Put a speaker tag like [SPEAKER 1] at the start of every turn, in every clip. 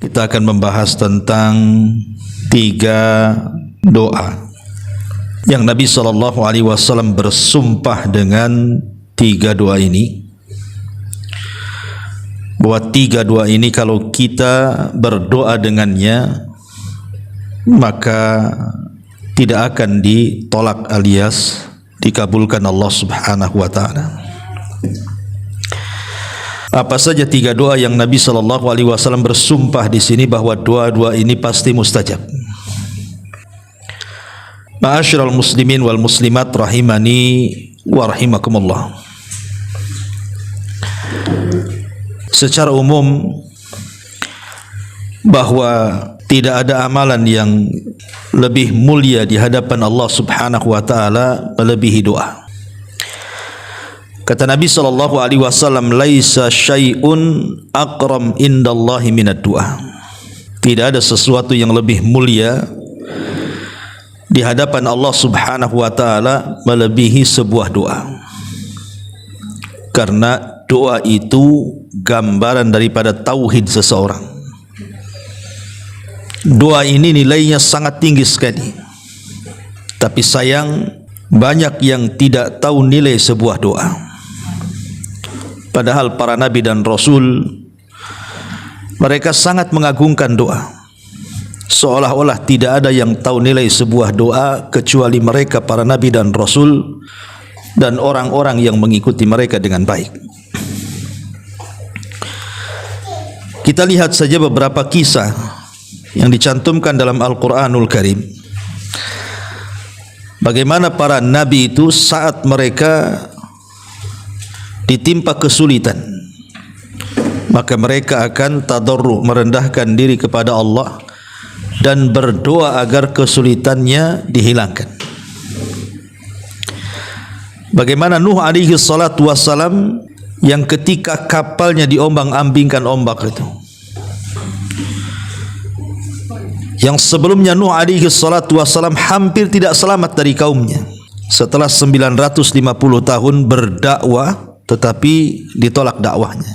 [SPEAKER 1] Kita akan membahas tentang 3 doa yang Nabi SAW bersumpah dengan 3 doa ini, bahwa 3 doa ini kalau kita berdoa dengannya maka tidak akan ditolak alias dikabulkan Allah Subhanahu wa taala. Apa saja 3 doa yang Nabi SAW bersumpah di sini bahwa doa-doa ini pasti mustajab. Ma'asyiral muslimin wal muslimat rahimani wa rahimakumullah. Secara umum bahwa tidak ada amalan yang lebih mulia di hadapan Allah Subhanahu wa taala melebihi doa. Kata Nabi SAW, laisa syai'un aqram indallahi minad du'a. Tidak ada sesuatu yang lebih mulia di hadapan Allah Subhanahu wa taala melebihi sebuah doa. Karena doa itu gambaran daripada tauhid seseorang. Doa ini nilainya sangat tinggi sekali. Tapi sayang, banyak yang tidak tahu nilai sebuah doa. Padahal para nabi dan rasul mereka sangat mengagungkan doa. Seolah-olah tidak ada yang tahu nilai sebuah doa kecuali mereka para nabi dan rasul dan orang-orang yang mengikuti mereka dengan baik. Kita lihat saja beberapa kisah yang dicantumkan dalam Al-Quranul Karim. Bagaimana para nabi itu saat mereka ditimpa kesulitan, maka mereka akan tadarru, merendahkan diri kepada Allah dan berdoa agar kesulitannya dihilangkan. Bagaimana Nuh alaihi salatu wassalam yang ketika kapalnya diombang-ambingkan ombak itu, yang sebelumnya Nuh alaihi salatu wassalam hampir tidak selamat dari kaumnya. Setelah 950 tahun berdakwah tetapi ditolak dakwahnya.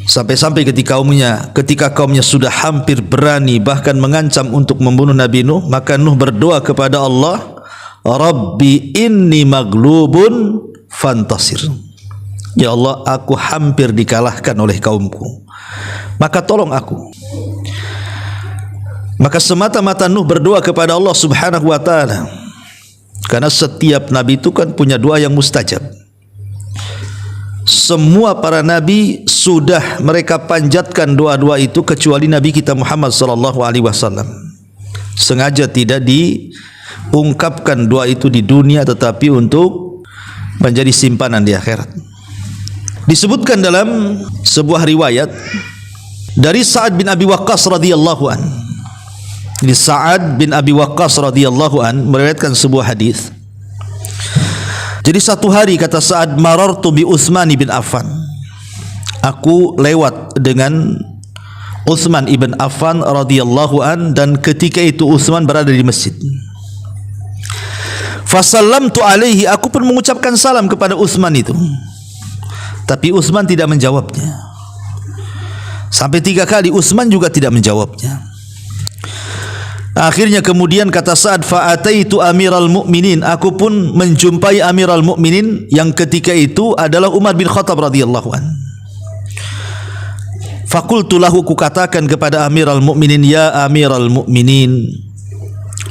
[SPEAKER 1] Sampai-sampai ketika kaumnya sudah hampir berani bahkan mengancam untuk membunuh Nabi Nuh, maka Nuh berdoa kepada Allah, Rabbi inni maglubun fantasir. Ya Allah, aku hampir dikalahkan oleh kaumku, maka tolong aku. Maka semata-mata Nuh berdoa kepada Allah Subhanahu wa taala, karena setiap nabi itu kan punya doa yang mustajab. Semua para nabi sudah mereka panjatkan doa-doa itu kecuali Nabi kita Muhammad SAW. Sengaja tidak diungkapkan doa itu di dunia, tetapi untuk menjadi simpanan di akhirat. Disebutkan dalam sebuah riwayat dari Sa'ad bin Abi Waqqas radhiyallahu an. Jadi Sa'ad bin Abi Waqqas radhiyallahu an meriwayatkan sebuah hadis. Jadi satu hari, kata Sa'ad, marartu bi Utsman bin Affan. Aku lewat dengan Utsman ibn Affan radhiyallahu an, dan ketika itu Utsman berada di masjid. Fasallamtu alaihi, aku pun mengucapkan salam kepada Utsman itu. Tapi Utsman tidak menjawabnya. Sampai 3 kali Utsman juga tidak menjawabnya. Akhirnya kemudian kata Sa'ad, fa'ataitu amiral mu'minin, aku pun menjumpai amiral mu'minin yang ketika itu adalah Umar bin Khattab radhiyallahu an. Faqultu lahu, ku katakan kepada amiral mu'minin, ya amiral mu'minin,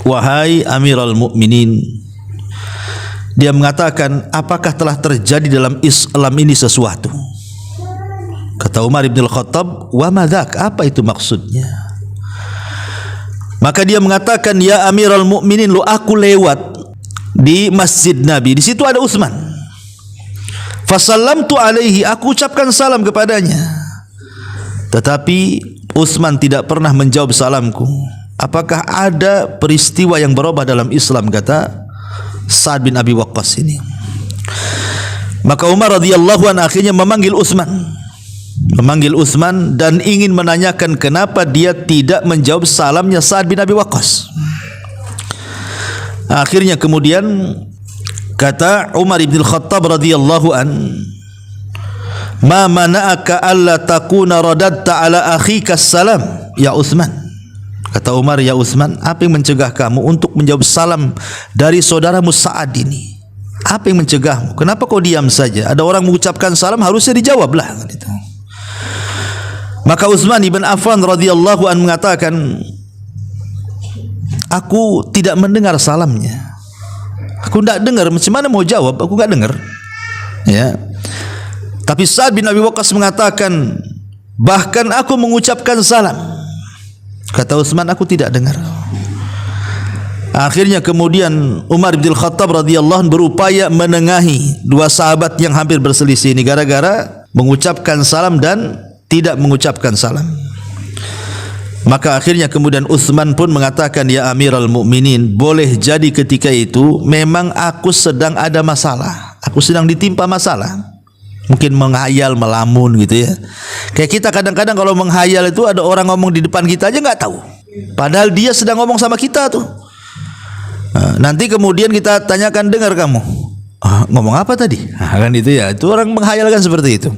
[SPEAKER 1] wahai amiral mu'minin. Dia mengatakan, apakah telah terjadi dalam Islam ini sesuatu? Kata Umar bin Khattab, wa madzak, apa itu maksudnya? Maka dia mengatakan, ya amiral mu'minin, lu aku lewat di masjid Nabi, di situ ada Utsman. Fasallamtu alaihi, aku ucapkan salam kepadanya, tetapi Utsman tidak pernah menjawab salamku. Apakah ada peristiwa yang berubah dalam Islam, kata Sa'ad bin Abi Waqqas ini. Maka Umar radhiyallahu anhu akhirnya memanggil Utsman dan ingin menanyakan kenapa dia tidak menjawab salamnya Sa'ad bin Abi Waqqas. Akhirnya kemudian kata Umar bin Khattab radhiyallahu an, ma mana'aka alla takuna radadta ala akhika salam ya Uthman. Kata Umar, ya Uthman, apa yang mencegah kamu untuk menjawab salam dari saudaramu Sa'ad ini? Apa yang mencegahmu? Kenapa kau diam saja? Ada orang mengucapkan salam, harusnya dijawablah. Maka Uthman ibn Affan radhiyallahu anhu mengatakan, aku tidak mendengar salamnya. Aku tidak dengar, macam mana mau jawab? Aku tidak dengar. Ya. Tapi Sa'ad bin Abi Waqqas mengatakan, bahkan aku mengucapkan salam. Kata Utsman, aku tidak dengar. Akhirnya kemudian Umar bin Khattab radhiyallahu anhu berupaya menengahi dua sahabat yang hampir berselisih ini gara-gara mengucapkan salam dan tidak mengucapkan salam. Maka akhirnya kemudian Utsman pun mengatakan, ya Amirul Mukminin, boleh jadi ketika itu memang aku sedang ada masalah, aku sedang ditimpa masalah. Mungkin menghayal, melamun gitu ya. Kayak kita kadang-kadang kalau menghayal itu ada orang ngomong di depan kita aja nggak tahu, padahal dia sedang ngomong sama kita tuh. Nanti kemudian kita tanyakan, dengar kamu ngomong apa tadi? Kan itu ya, itu orang menghayalkan seperti itu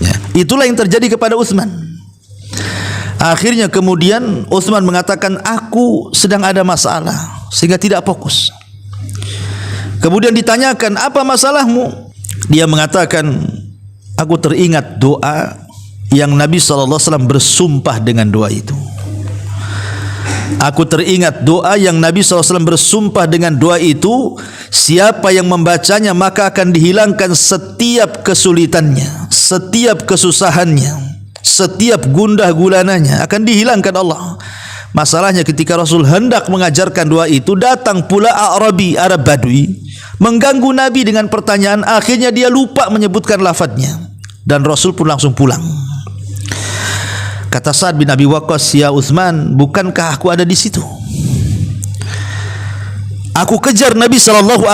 [SPEAKER 1] ya. Itulah yang terjadi kepada Utsman. Akhirnya kemudian Utsman mengatakan, aku sedang ada masalah, sehingga tidak fokus. Kemudian ditanyakan, apa masalahmu? Dia mengatakan, aku teringat doa yang Nabi SAW bersumpah dengan doa itu. Aku teringat doa yang Nabi SAW bersumpah dengan doa itu, siapa yang membacanya maka akan dihilangkan setiap kesulitannya, setiap kesusahannya, setiap gundah gulananya akan dihilangkan Allah. Masalahnya ketika Rasul hendak mengajarkan doa itu, datang pula Arabi, Arab Badui, mengganggu Nabi dengan pertanyaan. Akhirnya dia lupa menyebutkan lafadznya dan Rasul pun langsung pulang. Kata Sa'ad bin Abi Waqqas, ya Utsman, bukankah aku ada di situ? Aku kejar Nabi SAW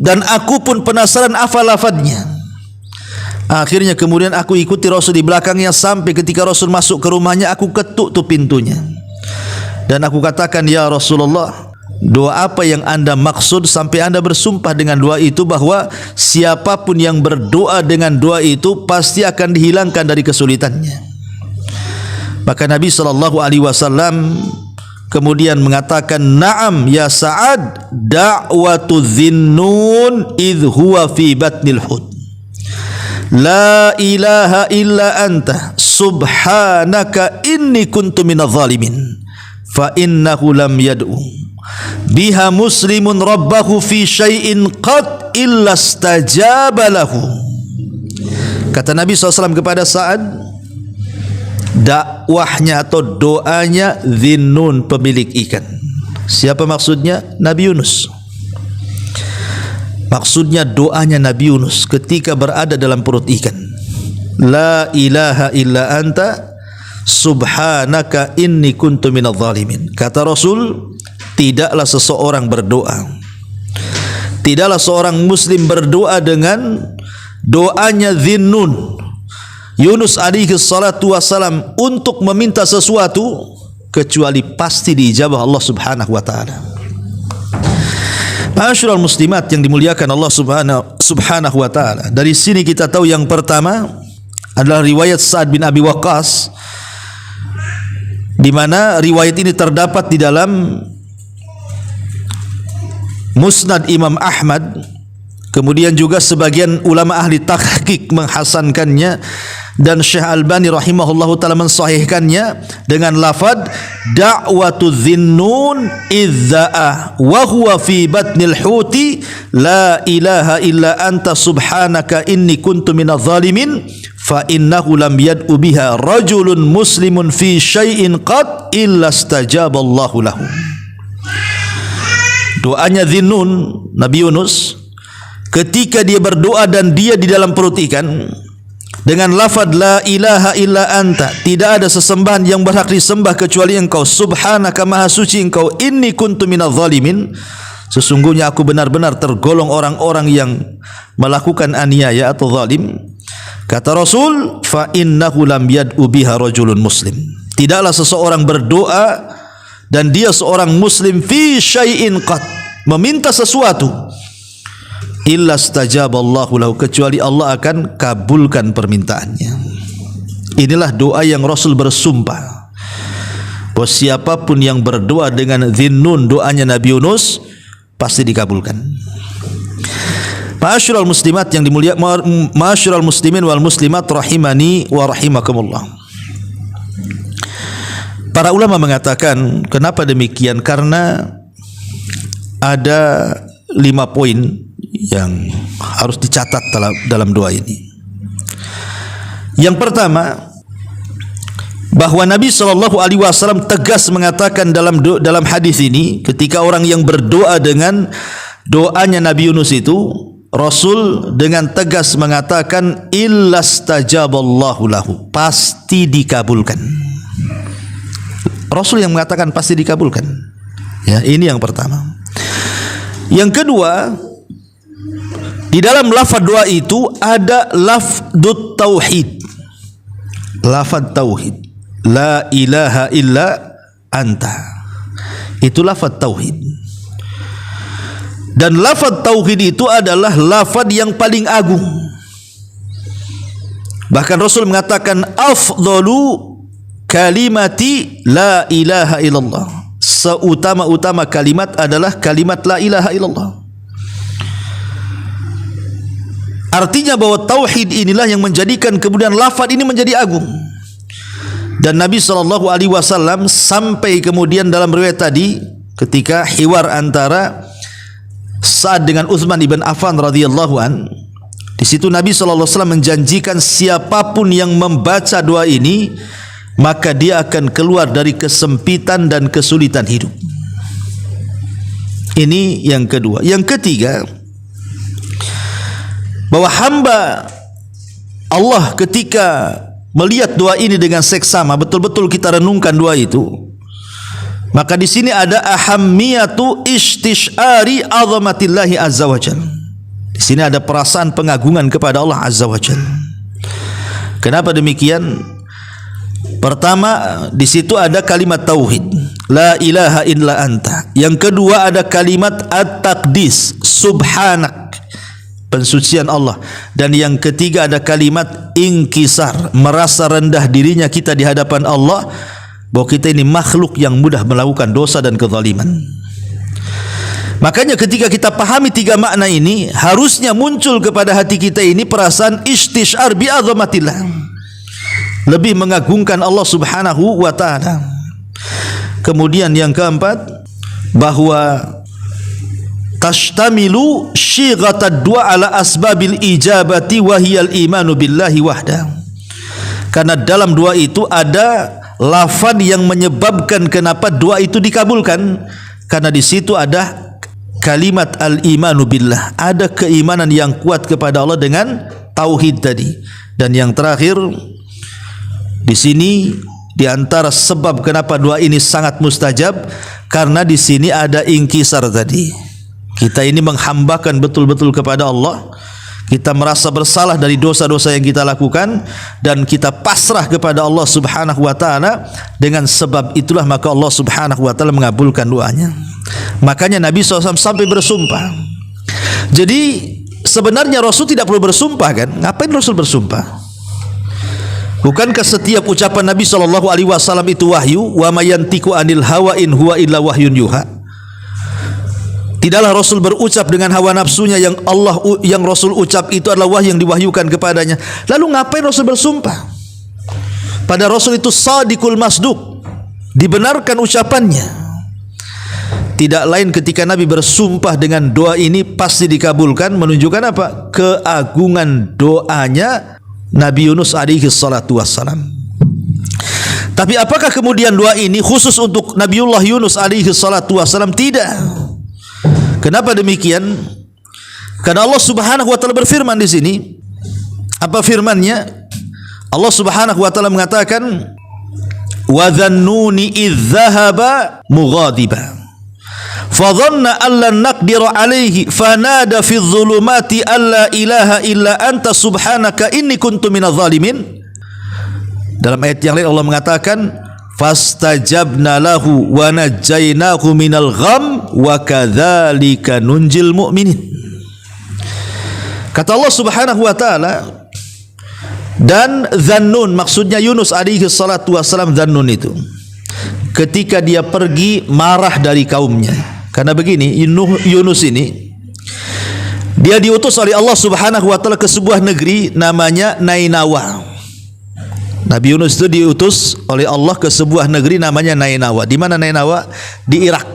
[SPEAKER 1] dan aku pun penasaran apa lafadznya. Akhirnya kemudian aku ikuti Rasul di belakangnya sampai ketika Rasul masuk ke rumahnya, aku ketuk tuh pintunya dan aku katakan, ya Rasulullah, doa apa yang anda maksud sampai anda bersumpah dengan doa itu bahwa siapapun yang berdoa dengan doa itu pasti akan dihilangkan dari kesulitannya? Maka Nabi SAW kemudian mengatakan, na'am ya Sa'ad, da'watu Dhinnun idh huwa fi batnil hud, la ilaha illa anta subhanaka inni kuntu minadh dhalimin, fa innahu lam yad'u biha muslimun rabbahu fi syai'in qad illa istajaba lahu. Kata Nabi SAW kepada Sa'ad, dakwahnya atau doanya Dhinnun, pemilik ikan. Siapa maksudnya? Nabi Yunus. Maksudnya doanya Nabi Yunus ketika berada dalam perut ikan. La ilaha illa anta subhanaka inni kuntu minadh dhalimin. Kata Rasul, tidaklah seseorang berdoa, tidaklah seorang muslim berdoa dengan doanya Dhinnun, Yunus alaihi salatu wassalam, untuk meminta sesuatu kecuali pasti diijabah Allah Subhanahu wa taala. Ma'asyiral muslimat yang dimuliakan Allah Subhanahu wa taala, dari sini kita tahu yang pertama adalah riwayat Sa'ad bin Abi Waqqas, di mana riwayat ini terdapat di dalam Musnad Imam Ahmad. Kemudian juga sebagian ulama ahli tahqiq menghasankannya dan Syekh Albani rahimahullahu taala mensahihkannya dengan lafaz da'watu Dhinnun idza'a wa huwa fi batnil huti la ilaha illa anta subhanaka inni kuntu minadh dhalimin fa innahu lam yad'u biha rajulun muslimun fi syai'in qad illa istajaba Allahu lahu. Doanya Dhinnun, Nabi Yunus, ketika dia berdoa dan dia di dalam perut ikan dengan lafaz la ilaha illa anta, tidak ada sesembahan yang berhak disembah kecuali engkau, subhanaka, maha suci engkau, inni kuntu minadh dhalimin, sesungguhnya aku benar-benar tergolong orang-orang yang melakukan aniaya atau zalim. Kata Rasul, fa innahu lam yad'u biha rajulun muslim, tidaklah seseorang berdoa dan dia seorang muslim fi syai'in qad, meminta sesuatu, illa stajaballahu lahu, kecuali Allah akan kabulkan permintaannya. Inilah doa yang Rasul bersumpah bahwa siapapun yang berdoa dengan Dhinnun, doanya Nabi Yunus, pasti dikabulkan. Ma'asyiral muslimat yang dimuliakan, ma'asyiral muslimin wal muslimat rahimani wa rahimakumullah. Para ulama mengatakan kenapa demikian, karena ada 5 poin yang harus dicatat dalam doa ini. Yang pertama, bahwa Nabi SAW tegas mengatakan dalam hadis ini, ketika orang yang berdoa dengan doanya Nabi Yunus itu, Rasul dengan tegas mengatakan illastajaballahu lahu, pasti dikabulkan. Rasul yang mengatakan pasti dikabulkan. Ya, ini yang pertama. Yang kedua, di dalam lafaz doa itu ada lafdut tauhid. Lafaz tauhid. La ilaha illa anta. Itu lafaz tauhid. Dan lafaz tauhid itu adalah lafaz yang paling agung. Bahkan Rasul mengatakan afdalu kalimati la ilaha illallah. Seutama-utama kalimat adalah kalimat la ilaha illallah. Artinya bahwa tauhid inilah yang menjadikan kemudian lafaz ini menjadi agung. Dan Nabi SAW sampai kemudian dalam riwayat tadi, ketika hiwar antara Sa'ad dengan Utsman ibn Affan radhiyallahu an, di situ Nabi SAW menjanjikan siapapun yang membaca doa ini, maka dia akan keluar dari kesempitan dan kesulitan hidup. Ini yang kedua. Yang ketiga, bahwa hamba Allah ketika melihat doa ini dengan seksama, betul-betul kita renungkan doa itu, maka di sini ada ahammiyatu istishari azamatillahi azza wajal. Di sini ada perasaan pengagungan kepada Allah azza wajal. Kenapa demikian? Pertama, di situ ada kalimat tauhid, la ilaha illa anta. Yang kedua ada kalimat at-taqdis, subhanak, pensucian Allah. Dan yang ketiga ada kalimat inkisar, merasa rendah dirinya kita di hadapan Allah, bahwa kita ini makhluk yang mudah melakukan dosa dan kezaliman. Makanya ketika kita pahami 3 makna ini, harusnya muncul kepada hati kita ini perasaan istishar bi azamatillah, lebih mengagungkan Allah Subhanahu wa taala. Kemudian yang keempat, bahwa tashtamilu syighatad du'a ala asbabil ijabati wa hiyal imanu billahi wahda. Karena dalam doa itu ada lafaz yang menyebabkan kenapa doa itu dikabulkan, karena di situ ada kalimat al-imanu billah, ada keimanan yang kuat kepada Allah dengan tauhid tadi. Dan yang terakhir di sini, di antara sebab kenapa doa ini sangat mustajab, karena di sini ada inkisar tadi. Kita ini menghambakan betul-betul kepada Allah. Kita merasa bersalah dari dosa-dosa yang kita lakukan, dan kita pasrah kepada Allah Subhanahu wa taala. Dengan sebab itulah maka Allah Subhanahu wa taala mengabulkan doanya. Makanya Nabi SAW sampai bersumpah. Jadi sebenarnya Rasul tidak perlu bersumpah kan? Ngapain Rasul bersumpah? Bukankah setiap ucapan Nabi SAW itu wahyu? Wa mayantiku anil hawa in huwa illa wahyun yuha. Tidaklah Rasul berucap dengan hawa nafsunya, yang Rasul ucap itu adalah wahyu yang diwahyukan kepadanya. Lalu ngapain Rasul bersumpah? Pada Rasul itu sadiqul masduq, dibenarkan ucapannya. Tidak lain ketika Nabi bersumpah dengan doa ini pasti dikabulkan, menunjukkan apa? Keagungan doanya Nabi Yunus alaihi salatu wassalam. Tapi apakah kemudian doa ini khusus untuk Nabiullah Yunus alaihi salatu wassalam? Tidak. Kenapa demikian? Karena Allah Subhanahu wa taala berfirman di sini. Apa firman-Nya? Allah Subhanahu wa taala mengatakan, "Wa dhannuni idz dhahaba mughadiba fa dhanna an lan naqdira alayhi fanada fi dhulumati alla ilaha illa anta subhanaka inni kuntu minadh dhalimin." Dalam ayat yang lain Allah mengatakan, fastajabna lahu wa najjaynahu minal gham wa kadzalika nunjil mu'minin. Kata Allah Subhanahu wa taala, dan Dhannun, maksudnya Yunus alaihi salatu wasalam. Dhannun itu ketika dia pergi marah dari kaumnya. Karena begini, Yunus ini dia diutus oleh Allah Subhanahu wa taala ke sebuah negeri namanya Nainawa. Nabi Yunus itu diutus oleh Allah ke sebuah negeri namanya Nainawa. Di mana Nainawa? Di Irak.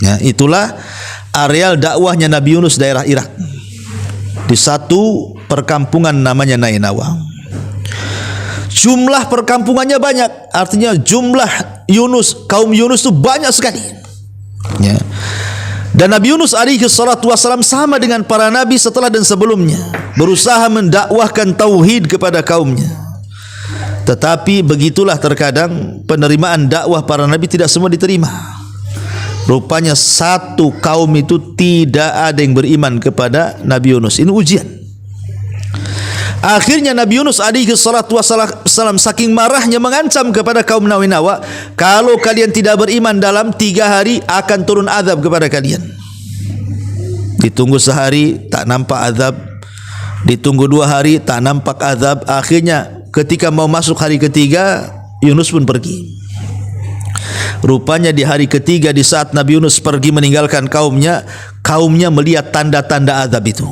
[SPEAKER 1] Ya, itulah areal dakwahnya Nabi Yunus, daerah Irak. Di satu perkampungan namanya Nainawa. Jumlah perkampungannya banyak, artinya jumlah kaum Yunus itu banyak sekali. Ya. Dan Nabi Yunus alaihi salatu wasalam sama dengan para nabi setelah dan sebelumnya, berusaha mendakwahkan tauhid kepada kaumnya. Tetapi begitulah terkadang penerimaan dakwah para nabi tidak semua diterima. Rupanya satu kaum itu tidak ada yang beriman kepada Nabi Yunus. Ini ujian. Akhirnya Nabi Yunus alaihi salatu wassalam saking marahnya mengancam kepada kaum Nainawa, kalau kalian tidak beriman dalam 3 hari akan turun azab kepada kalian. Ditunggu sehari tak nampak azab, ditunggu 2 hari tak nampak azab. Akhirnya ketika mau masuk hari ketiga, Yunus pun pergi. Rupanya di hari ketiga, di saat Nabi Yunus pergi meninggalkan kaumnya melihat tanda-tanda azab itu.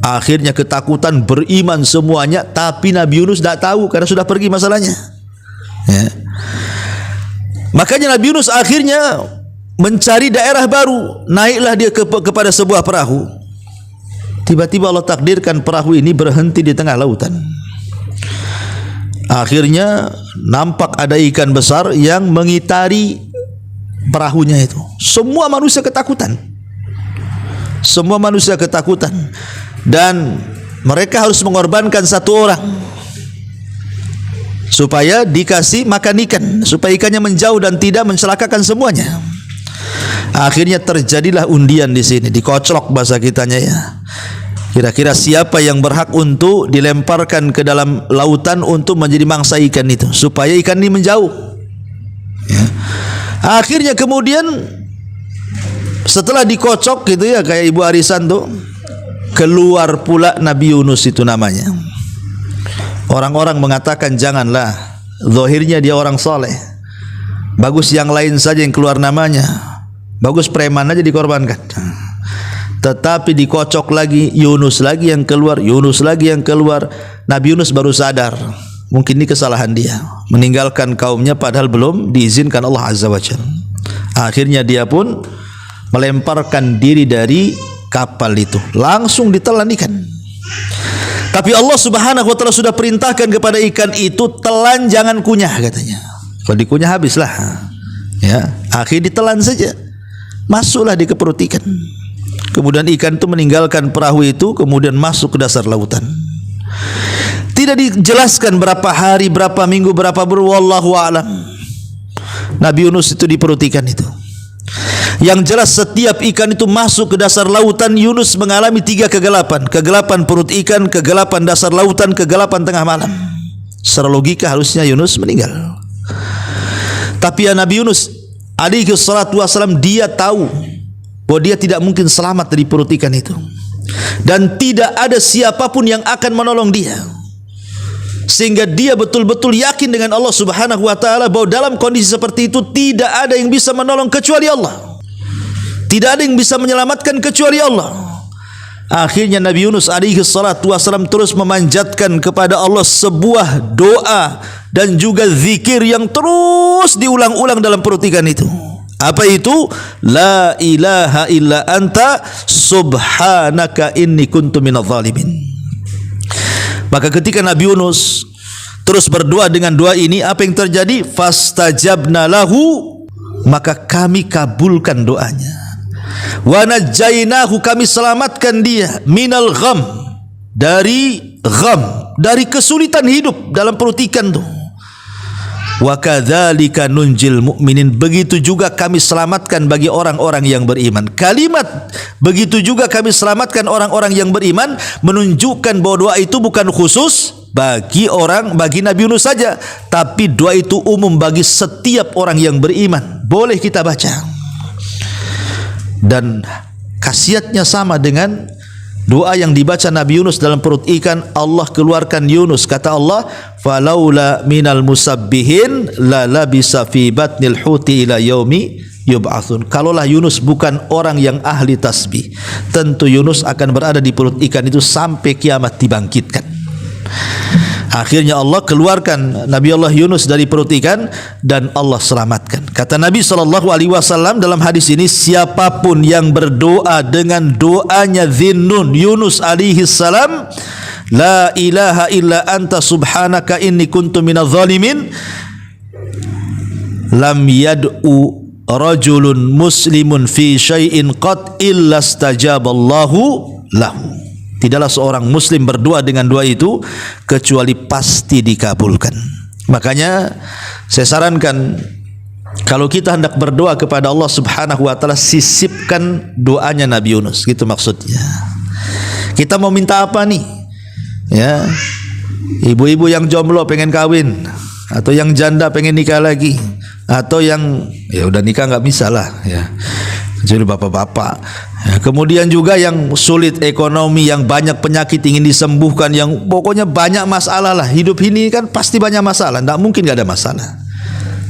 [SPEAKER 1] Akhirnya ketakutan, beriman semuanya, tapi Nabi Yunus tidak tahu karena sudah pergi masalahnya. Ya. Makanya Nabi Yunus akhirnya mencari daerah baru. Naiklah dia kepada sebuah perahu. Tiba-tiba Allah takdirkan perahu ini berhenti di tengah lautan. Akhirnya nampak ada ikan besar yang mengitari perahunya itu. Semua manusia ketakutan. Semua manusia ketakutan. Dan mereka harus mengorbankan 1 orang supaya dikasih makan ikan, supaya ikannya menjauh dan tidak mencelakakan semuanya. Akhirnya terjadilah undian di sini, dikoclok bahasa kitanya ya. Kira-kira siapa yang berhak untuk dilemparkan ke dalam lautan untuk menjadi mangsa ikan itu, supaya ikan ini menjauh. Ya. Akhirnya kemudian setelah dikocok gitu ya, kayak ibu arisan tuh, keluar pula Nabi Yunus itu namanya. Orang-orang mengatakan janganlah, zahirnya dia orang soleh, bagus yang lain saja yang keluar namanya, bagus preman aja dikorbankan. Tetapi dikocok lagi, Yunus lagi yang keluar, Yunus lagi yang keluar. Nabi Yunus baru sadar, mungkin ini kesalahan dia, meninggalkan kaumnya padahal belum diizinkan Allah Azza wa Jalla. Akhirnya dia pun melemparkan diri dari kapal itu, langsung ditelan ikan. Tapi Allah Subhanahu wa taala sudah perintahkan kepada ikan itu, telan jangan kunyah katanya. Kalau dikunyah habislah. Ya, akhirnya ditelan saja. Masuklah di perut ikan. Kemudian ikan itu meninggalkan perahu itu, kemudian masuk ke dasar lautan. Tidak dijelaskan berapa hari, berapa minggu, berapa bulan, wallahu a'lam. Nabi Yunus itu di perut ikan itu. Yang jelas setiap ikan itu masuk ke dasar lautan, Yunus mengalami 3 kegelapan. Kegelapan perut ikan, kegelapan dasar lautan, kegelapan tengah malam. Secara logika harusnya Yunus meninggal. Tapi ya Nabi Yunus alaihi salatu wasalam, dia tahu bahwa dia tidak mungkin selamat dari perut ikan itu. Dan tidak ada siapapun yang akan menolong dia. Sehingga dia betul-betul yakin dengan Allah Subhanahu wa taala bahwa dalam kondisi seperti itu tidak ada yang bisa menolong kecuali Allah. Tidak ada yang bisa menyelamatkan kecuali Allah. Akhirnya Nabi Yunus alaihi salatu wasalam terus memanjatkan kepada Allah sebuah doa dan juga zikir yang terus diulang-ulang dalam perut ikan itu. Apa itu? La ilaha illa anta subhanaka inni kuntu minadh dhalimin. Maka ketika Nabi Yunus terus berdoa dengan doa ini, apa yang terjadi? Fastajabna lahu, maka kami kabulkan doanya. Wa najjainahu, kami selamatkan dia, minal gham, dari gham, dari kesulitan hidup dalam perut ikan tuh. Wa kadzalika nunjil mu'minin, begitu juga kami selamatkan bagi orang-orang yang beriman. Kalimat begitu juga kami selamatkan orang-orang yang beriman menunjukkan bahwa doa itu bukan khusus bagi Nabi Yunus saja, tapi doa itu umum bagi setiap orang yang beriman. Boleh kita baca. Dan khasiatnya sama dengan Doa yang dibaca Nabi Yunus dalam perut ikan, Allah keluarkan Yunus. Kata Allah, falaula minal musabbihin la labisa fi batnil huti ila yaumi yub'atsun. Kalaulah Yunus bukan orang yang ahli tasbih, tentu Yunus akan berada di perut ikan itu sampai kiamat dibangkitkan. Akhirnya Allah keluarkan Nabi Allah Yunus dari perut ikan dan Allah selamatkan. Kata Nabi SAW dalam hadis ini, siapapun yang berdoa dengan doanya Dhinnun Yunus alaihi salam, la ilaha illa anta subhanaka inni kuntu minadh dhalimin, lam yad'u rajulun muslimun fi syai'in qad illa stajaballahu lahu. Tidaklah seorang muslim berdoa dengan doa itu kecuali pasti dikabulkan. Makanya saya sarankan, kalau kita hendak berdoa kepada Allah Subhanahu wa taala, sisipkan doanya Nabi Yunus, gitu maksudnya. Kita mau minta apa nih? Ya. Ibu-ibu yang jomblo pengen kawin, atau yang janda pengen nikah lagi, atau yang ya udah nikah enggak bisa lah, ya. Jadi bapak-bapak, ya, kemudian juga yang sulit ekonomi, yang banyak penyakit ingin disembuhkan, yang pokoknya banyak masalah lah. Hidup ini kan pasti banyak masalah, tidak mungkin gak ada masalah.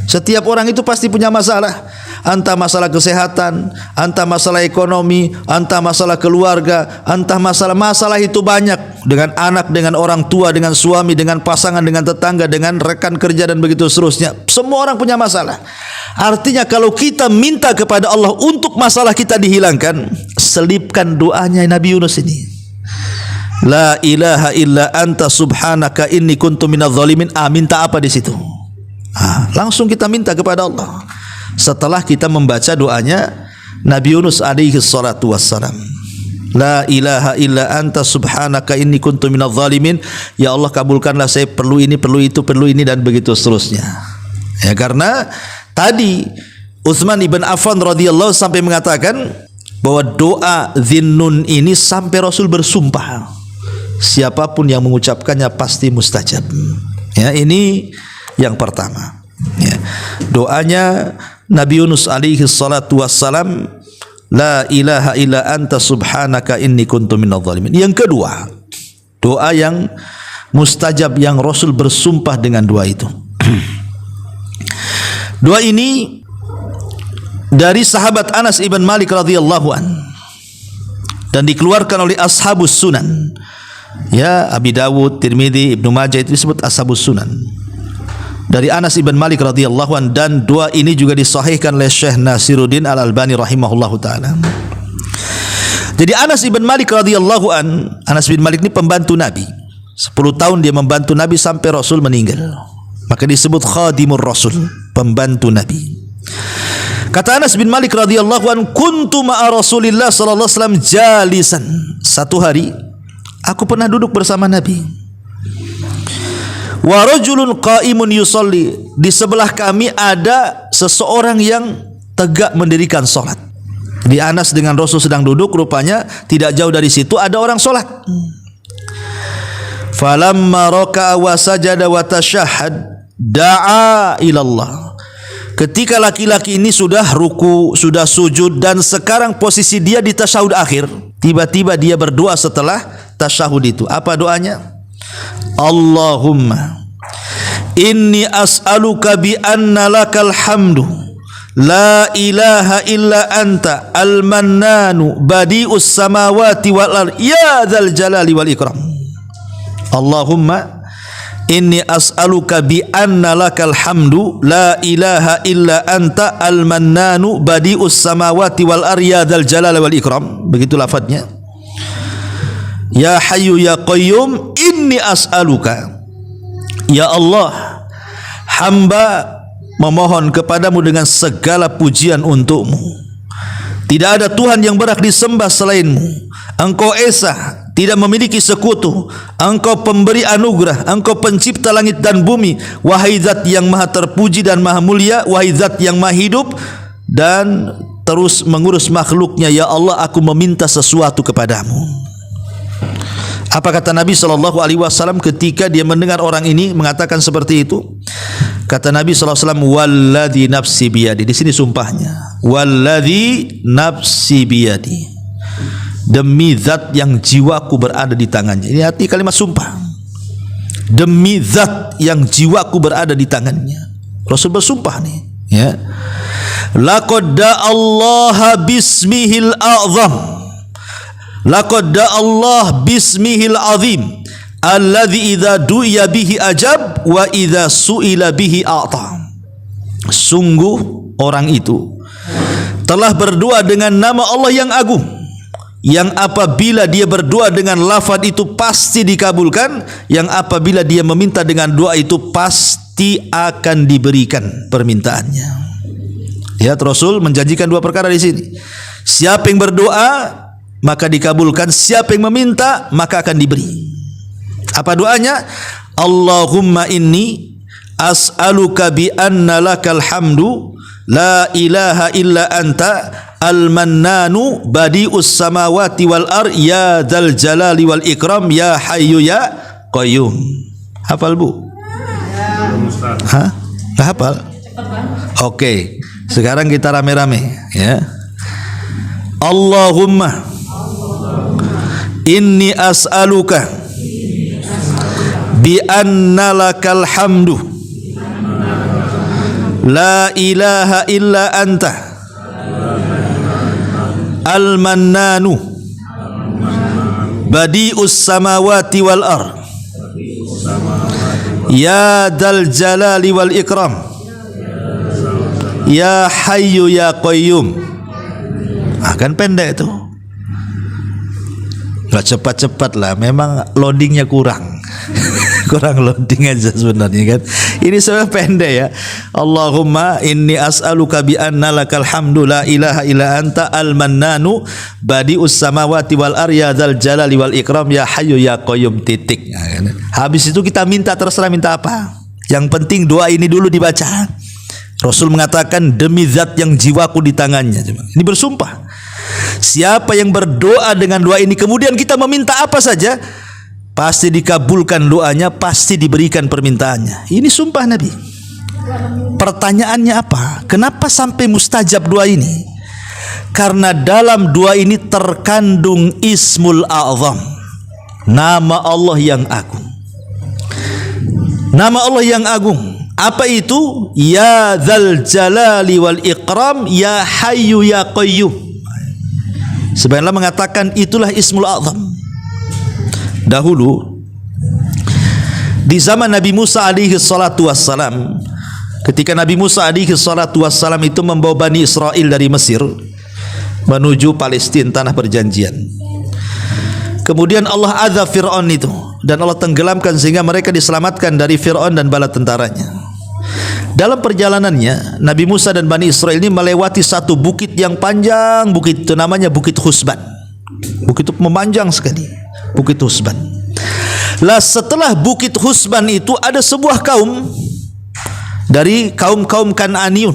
[SPEAKER 1] Setiap orang itu pasti punya masalah, entah masalah kesehatan, entah masalah ekonomi, entah masalah keluarga, entah masalah itu banyak, dengan anak, dengan orang tua, dengan suami, dengan pasangan, dengan tetangga, dengan rekan kerja dan begitu seterusnya. Semua orang punya masalah. Artinya kalau kita minta kepada Allah untuk masalah kita dihilangkan, selipkan doanya Nabi Yunus ini. La ilaha illa anta subhanaka inni kuntu minadh dhalimin. Minta apa di situ? Langsung kita minta kepada Allah. Setelah kita membaca doanya Nabi Yunus alaihi salatu wassalam. La ilaha illa anta subhanaka inni kuntu minadh dhalimin. Ya Allah, kabulkanlah saya perlu ini, perlu itu, perlu ini, dan begitu seterusnya. Ya, karena tadi Utsman ibn Affan radhiyallahu sampai mengatakan bahwa doa Dhinnun ini sampai Rasul bersumpah, siapapun yang mengucapkannya pasti mustajab. Ya, ini yang pertama. Ya, doanya Nabi Yunus alaihi salatu wassalam, la ilaha illa anta subhanaka inni kuntu minadh dhalimin. Yang kedua, doa yang mustajab yang Rasul bersumpah dengan doa itu. Doa ini dari sahabat Anas ibn Malik radhiyallahu an, dan dikeluarkan oleh ashabus sunan. Ya, Abi Dawud, Tirmidzi, Ibnu Majah itu disebut ashabus sunan. Dari Anas ibn Malik radhiyallahu an, dan doa ini juga disahihkan oleh Syekh Nasiruddin Al-Albani rahimahullahu taala. Jadi Anas ibn Malik radhiyallahu an, Anas bin Malik ini pembantu Nabi. 10 tahun dia membantu Nabi sampai Rasul meninggal. Maka disebut khadimur Rasul, pembantu Nabi. Kata Anas bin Malik radhiyallahu an, kuntu ma'a Rasulillah sallallahu alaihi wasallam jalisan. Satu hari aku pernah duduk bersama Nabi. Wa rajulun qa'imun yusalli. Di sebelah kami ada seseorang yang tegak mendirikan salat. Di Anas dengan Rasul sedang duduk, rupanya tidak jauh dari situ ada orang salat. Falamma raka'a wa sajada wa tashahhad da'a ilallah. Ketika laki-laki ini sudah ruku, sudah sujud, dan sekarang posisi dia di tasyahud akhir, tiba-tiba dia berdoa setelah tasyahud itu. Apa doanya? Allahumma inni as'aluka bi anna lakal hamdu la ilaha illa anta al-mannanu badi'us samawati wal ard ya dzal jalali wal ikram. Allahumma inni as'aluka bi anna lakal hamdu la ilaha illa anta al-mannanu badi'us samawati wal ard ya dzal jalali wal ikram. Begitu lafadznya. Ya hayyu ya qayyum inni as'aluka. Ya Allah, hamba memohon kepadamu dengan segala pujian untukmu. Tidak ada Tuhan yang berhak disembah selainmu. Engkau esa, tidak memiliki sekutu. Engkau pemberi anugerah, engkau pencipta langit dan bumi. Wahai zat yang maha terpuji dan maha mulia, wahai zat yang maha hidup dan terus mengurus makhluknya. Ya Allah, aku meminta sesuatu kepadamu. Apa kata Nabi SAW ketika dia mendengar orang ini mengatakan seperti itu? Kata Nabi SAW, walladhi nafsi biyadi. Di sini sumpahnya, walladhi nafsi biyadi. demi zat yang jiwaku berada di tangannya. Ini arti kalimat sumpah. Demi zat yang jiwaku berada di tangannya. Rasul bersumpah nih, ya. Laqad Allah bismihil a'zam. Laqad Allah bismihil azim. Alladzi idza du'iya bihi ajab wa idza su'ila bihi a'ta. Sungguh orang itu telah berdoa dengan nama Allah yang agung, yang apabila dia berdoa dengan lafaz itu pasti dikabulkan, yang apabila dia meminta dengan doa itu pasti akan diberikan permintaannya. Lihat, Rasul menjanjikan dua perkara di sini. Siapa yang berdoa maka dikabulkan, siapa yang meminta maka akan diberi. Apa doanya? Allahumma inni as'aluka bi anna lakal hamdu la ilaha illa anta al-mannanu badi'us samawati wal ar ya dzal jalali wal ikram ya hayyu ya qayyum. Hafal Bu? Hah? Enggak hafal? Oke. Sekarang kita rame-rame, ya. Allahumma inni as'aluka bi anna lakal hamdu la ilaha illa anta al-mannanu badi'us samawati wal ar ya dzal jalali wal ikram ya hayyu ya qayyum. Kan pendek itu, nggak cepat-cepat lah, memang loadingnya kurang. Kurang loading aja sebenarnya kan. Ini sebenarnya pendek ya. Allahumma inni as'aluka bi anna lakal hamdu la ilaha illa anta al-mannanu badi'us samawati wal ar ya dzal jalali wal ikram ya hayyu ya qayyum titik. Habis itu kita minta, terserah minta apa. Yang penting doa ini dulu dibaca. Rasul mengatakan demi zat yang jiwaku di tangannya. Ini bersumpah. Siapa yang berdoa dengan doa ini kemudian kita meminta apa saja, pasti dikabulkan doanya, pasti diberikan permintaannya. Ini sumpah Nabi. Pertanyaannya apa? Kenapa sampai mustajab doa ini? Karena dalam doa ini terkandung Ismul A'zam, nama Allah yang agung. Nama Allah yang agung. Apa itu? Ya dzal jalali wal ikram ya hayyu ya qayyum. Sebenarnya mengatakan itulah Ismul A'zam. Dahulu di zaman Nabi Musa alaihi salatu wassalam, ketika Nabi Musa alaihi salatu wassalam itu membawa Bani Israel dari Mesir menuju Palestina, tanah perjanjian. Kemudian Allah azab Fir'aun itu, dan Allah tenggelamkan sehingga mereka diselamatkan dari Fir'aun dan bala tentaranya. Dalam perjalanannya Nabi Musa dan Bani Israel ini melewati satu bukit yang panjang. Bukit itu namanya Bukit Husban. Bukit itu memanjang sekali, Bukit Husban. Lah setelah Bukit Husban itu ada sebuah kaum dari kaum-kaum Kan'aniyun,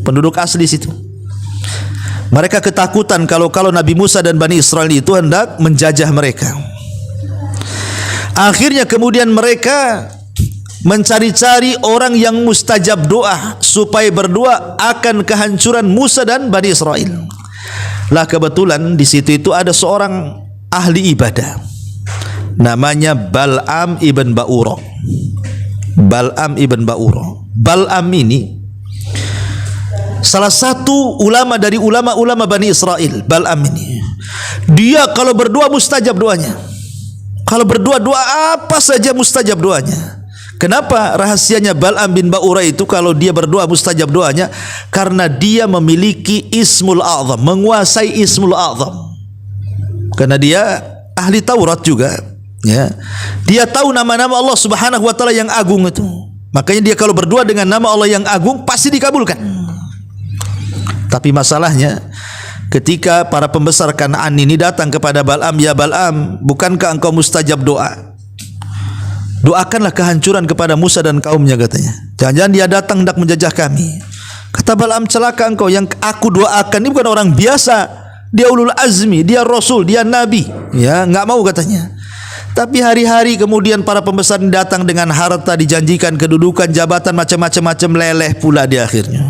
[SPEAKER 1] penduduk asli situ. Mereka ketakutan kalau Nabi Musa dan Bani Israel itu hendak menjajah mereka. Akhirnya kemudian mereka mencari-cari orang yang mustajab doa supaya berdoa akan kehancuran Musa dan Bani Israel. Lah kebetulan di situ itu ada seorang ahli ibadah namanya Bal'am ibn Ba'ura. Bal'am ibn Ba'ura. Bal'am ini salah satu ulama dari ulama-ulama Bani Israel. Bal'am ini, dia kalau berdoa mustajab doanya. Kalau berdoa doa apa saja mustajab doanya. Kenapa rahasianya Bal'am bin Ba'ura itu kalau dia berdoa mustajab doanya? Karena dia memiliki Ismul A'zam, menguasai Ismul A'zam. Karena dia ahli Taurat juga, ya. Dia tahu nama-nama Allah Subhanahu wa taala yang agung itu. Makanya dia kalau berdoa dengan nama Allah yang agung pasti dikabulkan. Tapi masalahnya ketika para pembesar Kan'an ini datang kepada Bal'am, ya Bal'am, bukankah engkau mustajab doa? Doakanlah kehancuran kepada Musa dan kaumnya, katanya. Jangan-jangan dia datang hendak menjajah kami. Kata Bal'am, celaka engkau, yang aku doakan ini bukan orang biasa. Dia ulul azmi, dia rasul, dia nabi. Ya, enggak mau katanya. Tapi hari-hari kemudian para pembesar ini datang dengan harta, dijanjikan kedudukan, jabatan, macam-macam leleh pula di akhirnya.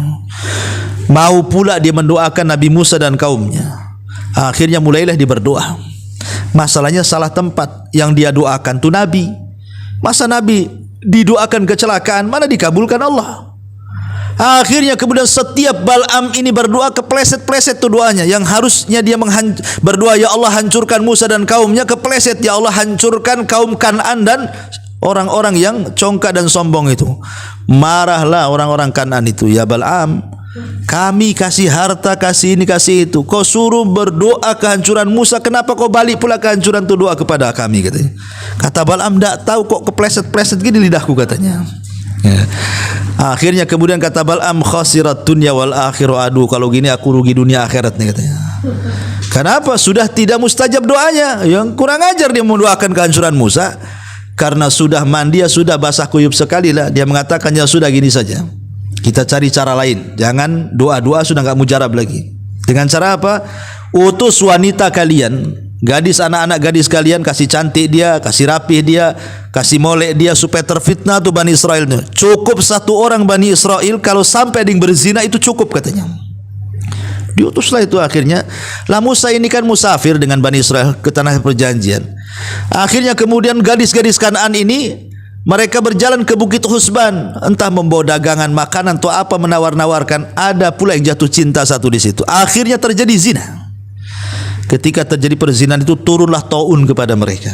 [SPEAKER 1] Mau pula dia mendoakan Nabi Musa dan kaumnya. Akhirnya mulailah dia berdoa. Masalahnya salah tempat. Yang dia doakan itu Nabi. Masa Nabi didoakan kecelakaan, mana dikabulkan Allah? Akhirnya kemudian setiap Bal'am ini berdoa kepleset-pleset tuh doanya. Yang harusnya dia berdoa, ya Allah hancurkan Musa dan kaumnya, kepleset, ya Allah hancurkan kaum Kan'an dan orang-orang yang congkak dan sombong itu. Marahlah orang-orang Kan'an itu, ya Bal'am, kami kasih harta, kasih ini, kasih itu, kau suruh berdoa kehancuran Musa, kenapa kau balik pula kehancuran itu doa kepada kami, katanya. Kata Bal'am, tak tahu kok kepleset-pleset gini lidahku, katanya. Ya. Akhirnya kemudian kata Bal'am, khasirat dunya wal akhiru, aduh kalau gini aku rugi dunia akhirat nih, katanya. Kenapa? Sudah tidak mustajab doanya. Yang kurang ajar dia mendoakan kehancuran Musa. Karena sudah mandi, sudah basah kuyup sekali lah. Dia mengatakan, ya sudah gini saja, kita cari cara lain. Jangan doa-doa sudah enggak mujarab lagi. Dengan cara apa? Utus wanita kalian, gadis, anak-anak gadis kalian, kasih cantik dia, kasih rapih dia, kasih molek dia supaya terfitnah tuh Bani Israel. Cukup satu orang Bani Israel kalau sampai ada yang berzina itu cukup, katanya. Diutuslah itu akhirnya. Lah Musa ini kan musafir dengan Bani Israel ke tanah perjanjian. Akhirnya kemudian gadis-gadis Kan'an ini mereka berjalan ke Bukit Husban, entah membawa dagangan makanan atau apa, menawar-nawarkan. Ada pula yang jatuh cinta satu di situ. Akhirnya terjadi zina. Ketika terjadi perzinahan itu turunlah taun kepada mereka.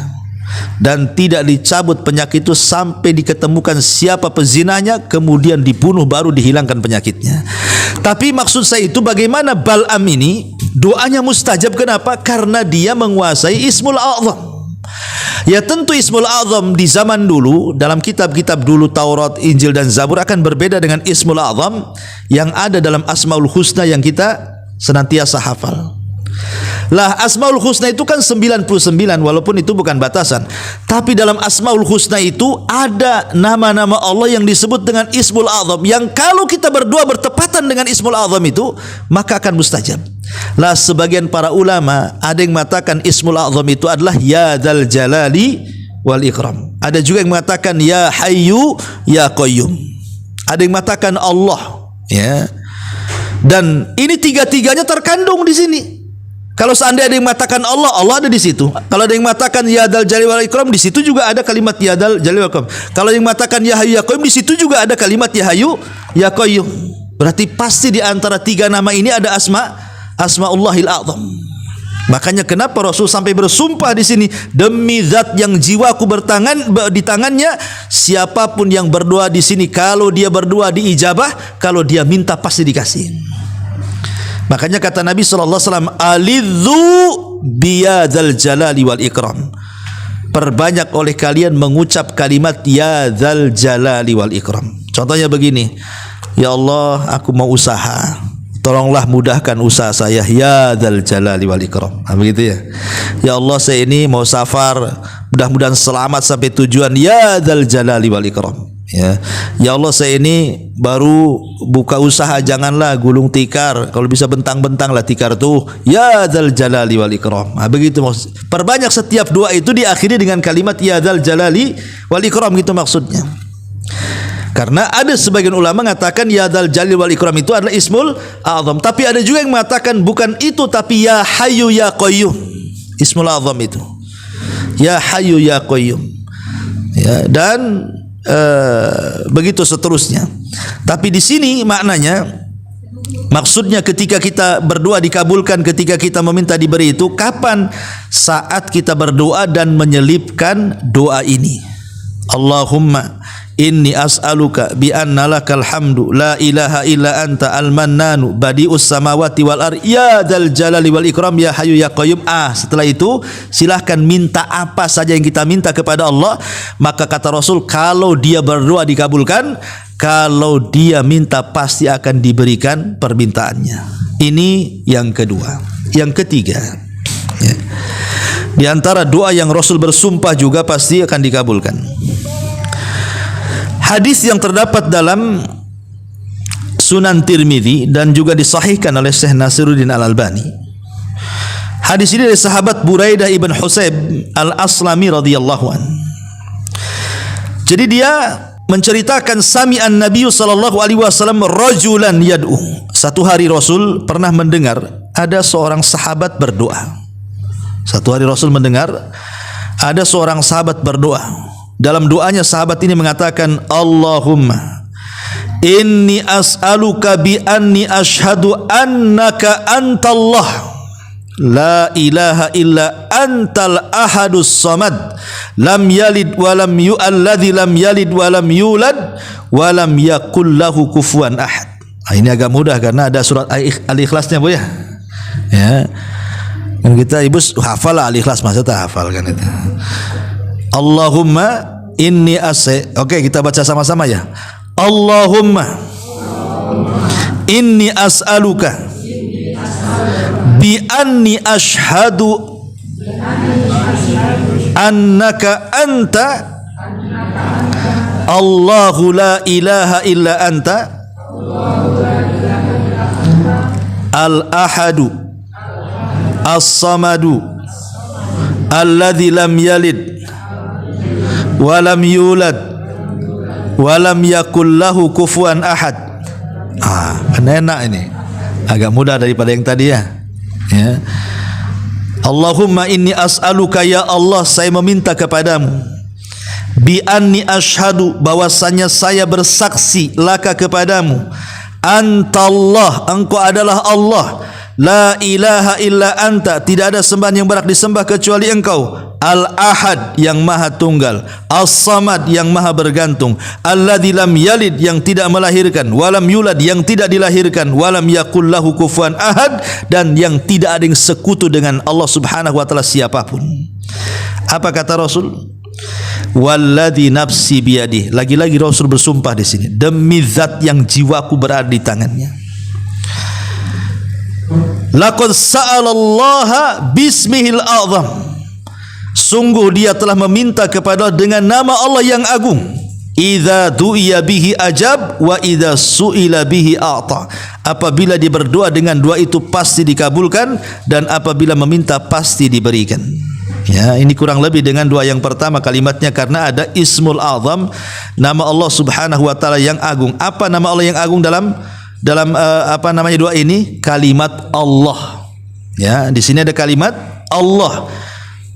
[SPEAKER 1] Dan tidak dicabut penyakit itu sampai diketemukan siapa pezinanya, kemudian dibunuh baru dihilangkan penyakitnya. Tapi maksud saya itu bagaimana Bal'am ini doanya mustajab. Kenapa? Karena dia menguasai Ismul A'zam. Ya tentu Ismul A'zam di zaman dulu, dalam kitab-kitab dulu Taurat, Injil dan Zabur akan berbeda dengan Ismul A'zam yang ada dalam Asmaul Husna yang kita senantiasa hafal. Lah Asmaul Husna itu kan 99, walaupun itu bukan batasan. Tapi dalam Asmaul Husna itu ada nama-nama Allah yang disebut dengan Ismul A'zam, yang kalau kita berdoa bertepatan dengan Ismul A'zam itu maka akan mustajab. Lah sebagian para ulama ada yang mengatakan Ismul A'zam itu adalah Ya Dzal Jalali wal Ikram. Ada juga yang mengatakan Ya Hayyu Ya Qayyum. Ada yang mengatakan Allah, ya. Dan ini tiga-tiganya terkandung di sini. Kalau seandainya ada yang mengatakan Allah, Allah ada di situ. Kalau ada yang mengatakan Ya Dzal Jalali wal Ikram, di situ juga ada kalimat Ya Dzal Jalali wal Ikram. Kalau yang mengatakan Ya Hayyu Ya Qayyum, di situ juga ada kalimat Ya Hayyu Ya Qayyum. Berarti pasti di antara tiga nama ini ada Asmaullahil A'zam. Makanya kenapa Rasul sampai bersumpah di sini, demi zat yang jiwaku di tangannya, siapapun yang berdoa di sini, kalau dia berdoa diijabah, kalau dia minta pasti dikasih. Makanya kata Nabi SAW, alidhu biyadzal jalali wal ikram. Perbanyak oleh kalian mengucap kalimat Ya Dzal Jalali wal Ikram. Contohnya begini, ya Allah aku mau usaha, tolonglah mudahkan usaha saya, Ya Dzal Jalali wal Ikram. Begitu ya. Ya Allah saya ini mau safar, mudah-mudahan selamat sampai tujuan, Ya Dzal Jalali wal Ikram. Ya, ya Allah saya ini baru buka usaha, janganlah gulung tikar, kalau bisa bentang-bentang lah tikar tuh, Ya Dzal Jalali wal Ikram. Begitu maksud. Perbanyak setiap doa itu diakhiri dengan kalimat Ya Dzal Jalali wal Ikram, gitu maksudnya. Karena ada sebagian ulama mengatakan Ya Dzal Jalali wal Ikram itu adalah Ismul A'zam, tapi ada juga yang mengatakan bukan itu, tapi Ya Hayyu Ya Qayyum. Ismul A'zam itu Ya Hayyu Ya Qayyum. Ya, dan begitu seterusnya. Tapi di sini maknanya, maksudnya ketika kita berdoa dikabulkan, ketika kita meminta diberi itu kapan? Saat kita berdoa dan menyelipkan doa ini, Allahumma inni as'aluka bi anna lakal hamdu la ilaha illa anta al-mannanu badi'us samawati wal ardh ya dzal jalali wal ikram ya hayyu ya qayyum. Setelah itu silahkan minta apa saja yang kita minta kepada Allah. Maka kata Rasul, kalau dia berdoa dikabulkan, kalau dia minta pasti akan diberikan permintaannya. Ini yang kedua. Yang ketiga, ya, di antara doa yang Rasul bersumpah juga pasti akan dikabulkan, hadis yang terdapat dalam Sunan Tirmidzi dan juga disahihkan oleh Syekh Nasiruddin Al-Albani. Hadis ini dari sahabat Buraidah ibn Husayb Al-Aslami radhiyallahu an. Jadi dia menceritakan sami'an Nabi sallallahu alaihi wasallam rajulan yad'u. Satu hari Rasul pernah mendengar ada seorang sahabat berdoa. Satu hari Rasul mendengar ada seorang sahabat berdoa. Dalam doanya sahabat ini mengatakan, Allahumma inni as'aluka bi anni ashhadu annaka antallah la ilaha illa antal ahadus samad lam yalid wa lam yu'alladzi lam yalid wa lam yulad wa lam yakul lahu kufuwan ahad. Ini agak mudah karena ada surat Al-Ikhlasnya, Bu ya. Ya. Dan kita ibu hafal Al-Ikhlas, masa tak hafal kan itu. Allahumma inni Oke, kita baca sama-sama ya. Allahumma inni as'aluka bi anni ashhadu annaka anta Allahu la ilaha illa anta al-ahadu as-samadu alladzi lam yalid wa lam yulad wa lam yakul lahu kufuwan ahad. Kan enak ini. Agak mudah daripada yang tadi ya. Ya. Allahumma inni as'aluka, ya Allah, saya meminta kepadamu, bi anni asyhadu, bahwasanya saya bersaksi, laka kepadamu, antallah, engkau adalah Allah, la ilaha illa anta, tidak ada sembahan yang berhak disembah kecuali engkau, al-ahad, yang maha tunggal, as-samad, yang maha bergantung, alladzi lam yalid, yang tidak melahirkan, walam yulad, yang tidak dilahirkan, walam yakul lahu kufuwan ahad, dan yang tidak ada yang sekutu dengan Allah Subhanahu wa taala siapapun. Apa kata Rasul? Walladzi nafsi biyadihi. Lagi-lagi Rasul bersumpah di sini, demi zat yang jiwaku berada di tangannya. Laqad sa'alallaha bismihil a'zam. Sungguh dia telah meminta kepada dengan nama Allah yang agung. Idza du'iya bihi ajab wa idza su'ila bihi a'ta. Apabila dia berdoa dengan doa itu pasti dikabulkan, dan apabila meminta pasti diberikan. Ya, ini kurang lebih dengan doa yang pertama kalimatnya, karena ada Ismul Azam, nama Allah Subhanahu wa taala yang agung. Apa nama Allah yang agung dalam apa namanya doa ini? Kalimat Allah. Ya, di sini ada kalimat Allah.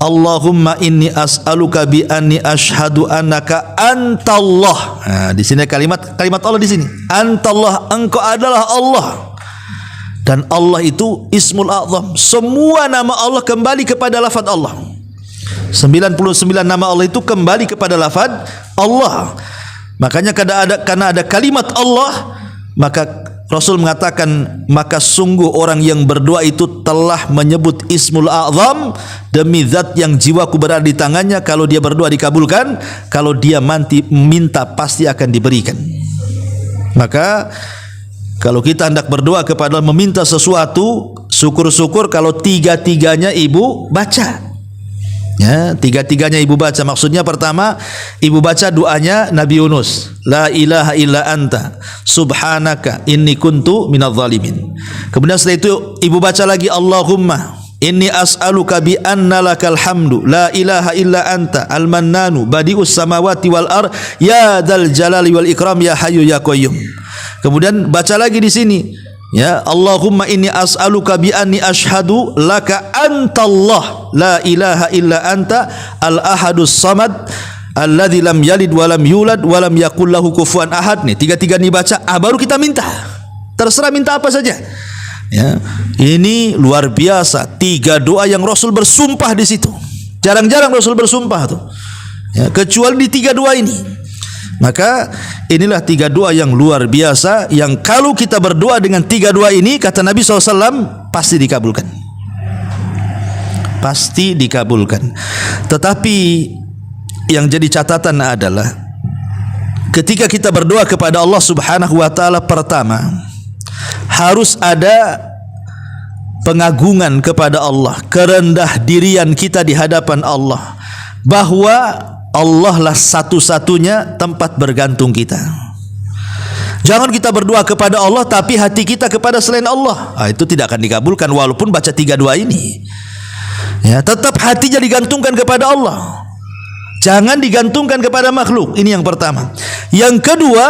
[SPEAKER 1] Allahumma inni as'aluka bi anni asyhadu annaka antallah. Nah, di sini kalimat Allah di sini. Antallah, engkau adalah Allah. Dan Allah itu Ismul A'zam. Semua nama Allah kembali kepada lafaz Allah. 99 nama Allah itu kembali kepada lafaz Allah. Makanya karena ada kalimat Allah, maka Rasul mengatakan, maka sungguh orang yang berdoa itu telah menyebut Ismul A'zam, demi zat yang jiwaku berada di tangannya. Kalau dia berdoa dikabulkan, kalau dia minta pasti akan diberikan. Maka kalau kita hendak berdoa kepada meminta sesuatu, syukur-syukur kalau tiga-tiganya ibu baca. Ya, tiga-tiganya ibu baca. Maksudnya pertama, ibu baca doanya Nabi Yunus, la ilaha illa anta subhanaka inni kuntu minadz zalimin. Kemudian setelah itu ibu baca lagi, Allahumma inni as'aluka bi anna lakal hamdu la ilaha illa anta al-mannanu badi'us samawati wal ard ya dzal jalali wal ikram ya hayyu ya qayyum. Kemudian baca lagi di sini, ya, Allahumma inni as'aluka bi anni asyhadu laka antallah la ilaha illa anta al-ahadus samad alladzi lam yalid wa lam yulad wa lam yakul lahu kufuwan ahad. Nih, tiga-tiga ini baca, baru kita minta. Terserah minta apa saja. Ya, ini luar biasa. 3 doa yang Rasul bersumpah di situ. Jarang-jarang Rasul bersumpah tuh. Ya, kecuali di 3 doa ini. Maka inilah 3 doa yang luar biasa, yang kalau kita berdoa dengan 3 doa ini, kata Nabi SAW, pasti dikabulkan. Pasti dikabulkan. Tetapi yang jadi catatan adalah, ketika kita berdoa kepada Allah Subhanahu wa taala, pertama harus ada pengagungan kepada Allah, kerendah dirian kita di hadapan Allah, bahwa Allah lah satu-satunya tempat bergantung kita. Jangan kita berdoa kepada Allah tapi hati kita kepada selain Allah. Itu tidak akan dikabulkan walaupun baca 3 doa ini. Ya, tetap hatinya digantungkan kepada Allah. Jangan digantungkan kepada makhluk. Ini yang pertama. Yang kedua,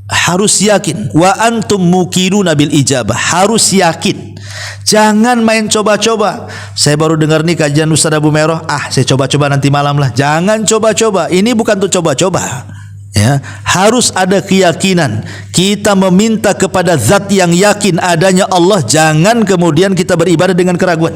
[SPEAKER 1] harus yakin. Wa antum muqinuna bil ijabah, harus yakin. Jangan main coba-coba. Saya baru dengar nih kajian Ustaz Abu Meroh, saya coba-coba nanti malam lah. Jangan coba-coba. Ini bukan untuk coba-coba. Ya, harus ada keyakinan. Kita meminta kepada zat yang yakin adanya Allah. Jangan kemudian kita beribadah dengan keraguan.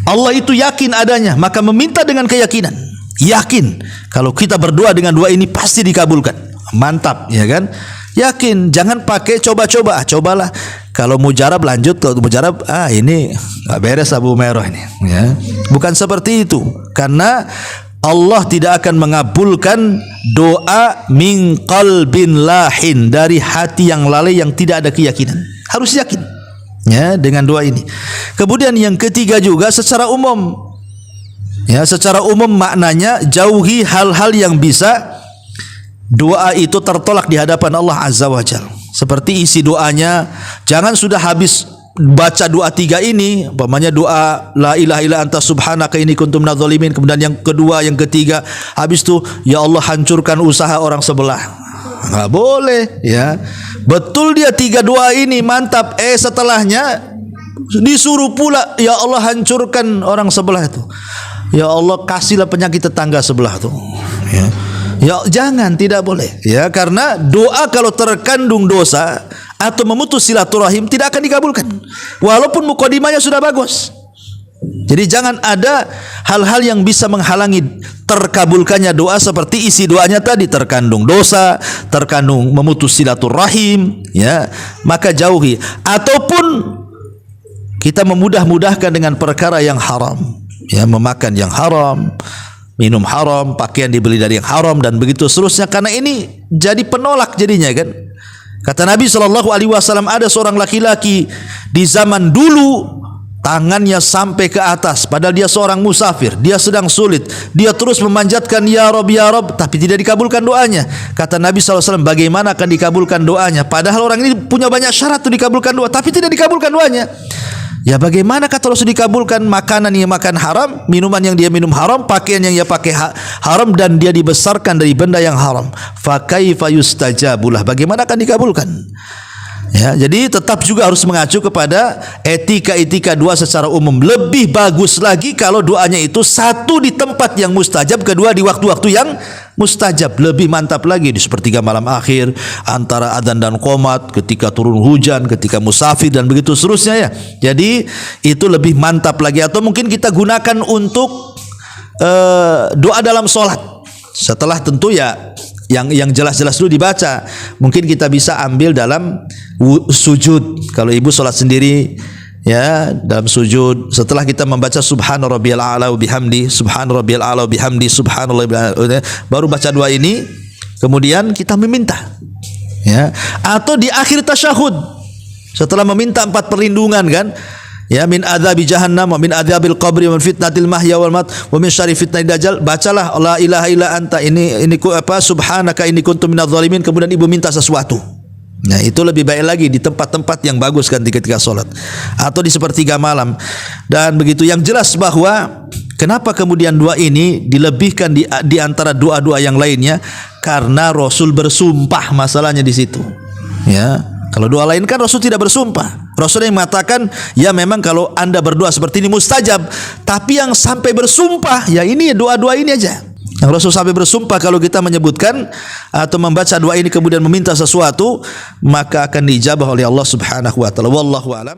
[SPEAKER 1] Allah itu yakin adanya, maka meminta dengan keyakinan. Yakin kalau kita berdoa dengan doa ini pasti dikabulkan. Mantap, ya kan? Yakin, jangan pakai coba-coba. Cobalah. Kalau mujarab lanjut, kalau mujarab ini enggak beres Abu Meroh ini, ya. Bukan seperti itu. Karena Allah tidak akan mengabulkan doa min qalbin lahin, dari hati yang lalai yang tidak ada keyakinan. Harus yakin, ya, dengan doa ini. Kemudian yang ketiga juga secara umum, ya, secara umum maknanya jauhi hal-hal yang bisa doa itu tertolak di hadapan Allah Azza wa Jalla. Seperti isi doanya, jangan sudah habis baca doa tiga ini, umpamanya doa la ilaha illa anta subhanaka inni kuntu minadz zalimin, kemudian yang kedua, yang ketiga, habis itu ya Allah hancurkan usaha orang sebelah. Enggak boleh, ya. Betul dia tiga doa ini mantap, setelahnya disuruh pula ya Allah hancurkan orang sebelah itu. Ya Allah kasihlah penyakit tetangga sebelah itu. Ya. Ya jangan, tidak boleh, ya, karena doa kalau terkandung dosa atau memutus silaturahim tidak akan dikabulkan walaupun mukadimahnya sudah bagus. Jadi jangan ada hal-hal yang bisa menghalangi terkabulkannya doa, seperti isi doanya tadi terkandung dosa, terkandung memutus silaturahim, ya, maka jauhi. Ataupun kita memudah-mudahkan dengan perkara yang haram, ya, memakan yang haram, minum haram, pakaian dibeli dari yang haram, dan begitu seterusnya. Karena ini jadi penolak jadinya, kan. Kata Nabi SAW, ada seorang laki-laki di zaman dulu tangannya sampai ke atas, padahal dia seorang musafir, dia sedang sulit, dia terus memanjatkan ya Rob, tapi tidak dikabulkan doanya. Kata Nabi SAW, bagaimana akan dikabulkan doanya? Padahal orang ini punya banyak syarat untuk dikabulkan doa, tapi tidak dikabulkan doanya. Ya bagaimana kata Rasul dikabulkan? Makanan yang makan haram, minuman yang dia minum haram, pakaian yang dia pakai haram, dan dia dibesarkan dari benda yang haram. Fa kaifa yustajabulah, bagaimana akan dikabulkan? Ya, jadi tetap juga harus mengacu kepada etika-etika doa secara umum. Lebih bagus lagi kalau doanya itu satu di tempat yang mustajab, kedua di waktu-waktu yang mustajab. Lebih mantap lagi di sepertiga malam akhir, antara adzan dan qomat, ketika turun hujan, ketika musafir, dan begitu seterusnya, ya. Jadi itu lebih mantap lagi. Atau mungkin kita gunakan untuk doa dalam sholat. Setelah tentu ya yang jelas-jelas dulu dibaca. Mungkin kita bisa ambil dalam sujud. Kalau ibu sholat sendiri, ya, dalam sujud, setelah kita membaca subhana rabbiyal a'la wa bihamdi, subhana rabbiyal a'la wa bihamdi, subhanallah, baru baca doa ini, kemudian kita meminta, ya. Atau di akhir tasyahud, setelah meminta 4 perlindungan, kan, ya, min adzabi jahannam wa min adzabil qabri wa min fitnatil mahya wal mat wa min syarri fitnatil dajjal. Bacalah la ilaha illa anta, ini subhanaka inni kuntu minadz zalimin, kemudian ibu minta sesuatu. Nah, itu lebih baik lagi di tempat-tempat yang bagus, kan, ketika sholat atau di sepertiga malam. Dan begitu, yang jelas bahwa kenapa kemudian doa ini dilebihkan di antara doa-doa yang lainnya, karena Rasul bersumpah, masalahnya di situ, ya. Kalau doa lain kan Rasul tidak bersumpah. Rasul yang mengatakan, ya memang kalau anda berdoa seperti ini mustajab. Tapi yang sampai bersumpah, ya ini doa-doa ini aja. Yang Rasul sampai bersumpah, kalau kita menyebutkan atau membaca doa ini kemudian meminta sesuatu, maka akan diijabah oleh Allah Subhanahu wa taala. Wallahu a'lam.